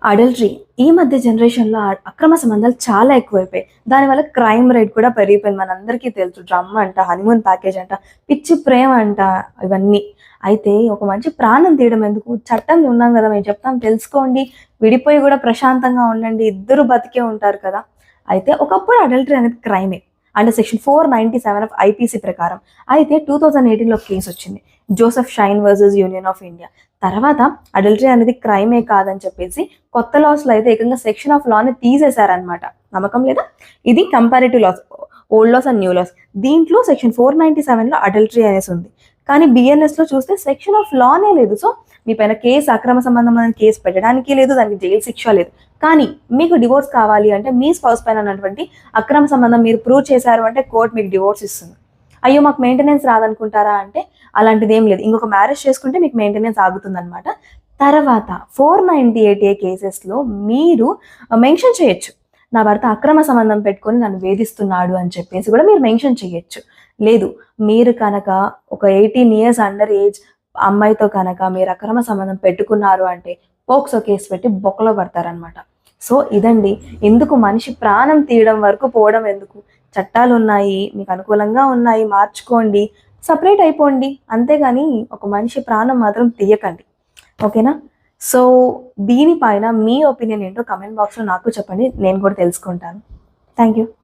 Adultery ఈ మధ్య జనరేషన్‌లో అక్రమ సంబంధాలు చాలా ఎక్కువైపోయాయి. దానివల్ల క్రైమ్ రేట్ కూడా పెరిగిపోయింది. మనందరికీ తెలుసు. డ్రమ్ అంట, హనీమూన్ ప్యాకేజ్ అంట, పిచ్చి ప్రేమ అంట ఇవన్నీ. అయితే ఒక మనిషి ప్రాణం తీయడం ఎందుకు? చట్టంలో ఉన్నాం గదా! మేము చెప్తాం తెలుసుకోండి. విడిపోయి గూడా ప్రశాంతంగా ఉండండి. ఇద్దరు బతికే ఉంటారు కదా! అయితే ఒకప్పుడు అడల్టరీ అనేది క్రైమే. అంటే సెక్షన్ 497 ఆఫ్ ఐపీసీ ప్రకారం. అయితే 2018లో కేసొచ్చింది. Joseph Shine versus Union of India. తర్వాత అడల్టరీ అనేది క్రైమే కాదని చెప్పేసి కొత్త లాస్‌లో అయితే ఏకంగా సెక్షన్ ఆఫ్ లాని తీసేశారనమాట. నమ్మకం లేదా? ఇది comparative laws. Old laws and new laws. దీంట్లో సెక్షన్ 497లో అడల్టరీ అనేసుంది. కానీ బిఎన్ఎస్‌లో చూస్తే సెక్షన్ ఆఫ్ లానే లేదు. సో, మీ పైన కేస్ అక్రమ సంబంధం అనే కేస్ పెట్టడానికి లేదు. దానికి జైలు శిక్ష లేదు. కానీ మీకు డివోర్స్ కావాలి అంటే మీ స్పౌస్ పైన ఉన్నటువంటి అక్రమ సంబంధం మీరు ప్రూవ్ చేశారు అంటే కోర్ట్ మీకు డివోర్స్ ఇస్తుంది. అయ్యో! మాకు మెయింటెనెన్స్ రాదనుకుంటారా అంటే అలాంటిదేం లేదు. ఇంకొక మ్యారేజ్ చేసుకుంటే మీకు మెయింటెనెన్స్ ఆగుతుందనమాట. తర్వాత 498 కేసెస్‌లో మీరు మెన్షన్ చేయొచ్చు. నా భర్త అక్రమ సంబంధం పెట్టుకొని నన్ను వేధిస్తున్నాడు అని చెప్పేసి కూడా మీరు మెన్షన్ చేయొచ్చు. లేదు మీరు కనుక ఒక 18 ఇయర్స్ అండర్ ఏజ్ అమ్మాయితో కనుక మీరు అక్రమ సంబంధం పెట్టుకున్నారు అంటే పోక్సో కేస్ పెట్టి బొక్కలో పడతారనమాట. సో ఇదండి. ఎందుకు మనిషి ప్రాణం తీయడం వరకు పోవడం ఎందుకు? చట్టాలున్నాయి. మీకు అనుకూలంగా ఉన్నాయి. మార్చుకోండి. సెపరేట్ అయిపోండి. అంతేగాని ఒక మనిషి ప్రాణం మాత్రం తీయకండి. ఓకేనా? సో, దీనిపైన మీ ఒపీనియన్ ఏంటో కామెంట్ బాక్స్‌లో నాకు చెప్పండి. నేను కూడా తెలుసుకుంటాను. Thank you.